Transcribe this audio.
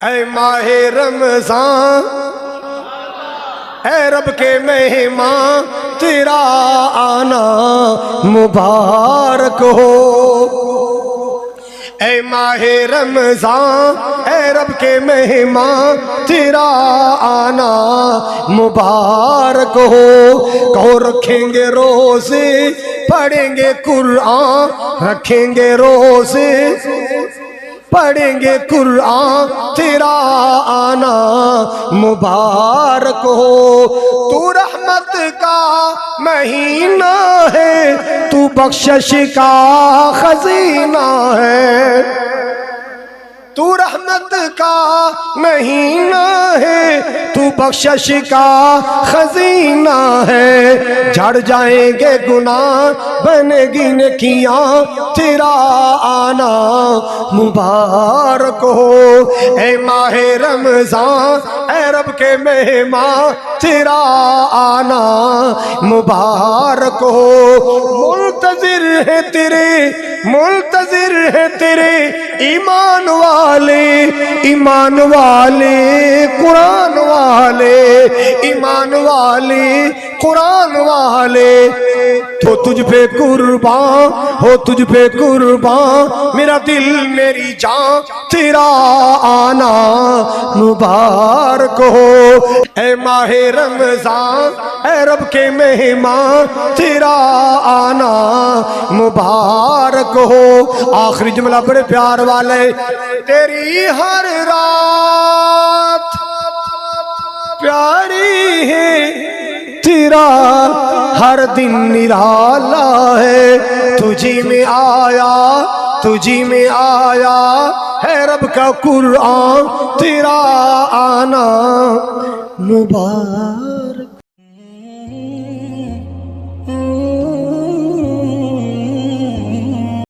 اے ماہ رمضان اے رب کے مہمان تیرا آنا مبارک ہو۔ اے ماہ رمضان اے رب کے مہمان تیرا آنا مبارک ہو۔ کہو رکھیں گے روزے پڑھیں گے قرآن، رکھیں گے روزے پڑھیں گے قرآن تیرا آنا مبارک ہو۔ تو رحمت کا مہینہ ہے، تو بخشش کا خزینہ ہے۔ تو رحمت کا مہینہ ہے، تو بخشش کا خزینہ ہے۔ جھڑ جائیں گے گناہ بنے گی نیکیاں تیرا آنا مبارک ہو۔ اے ماہ رمضان اے رب کے مہمان تیرا آنا مبارک ہو۔ منتظر ہے تیرے، منتظر ہے تیرے ایمان والے، ایمان والے قرآن والے، ایمان والے قرآن والے۔ تو تجھ پہ قربان ہو، تجھ پہ قربان میرا دل میری جان تیرا آنا مبارک ہو۔ اے ماہ رمضان اے رب کے مہمان تیرا آنا مبارک ہو۔ آخری جملہ بڑے پیار والے، تیری ہر رات پیاری ہے، تیرا ہر دن نرالا ہے۔ تجھی میں آیا، تجھی میں آیا ہے رب کا قرآن تیرا آنا مبارک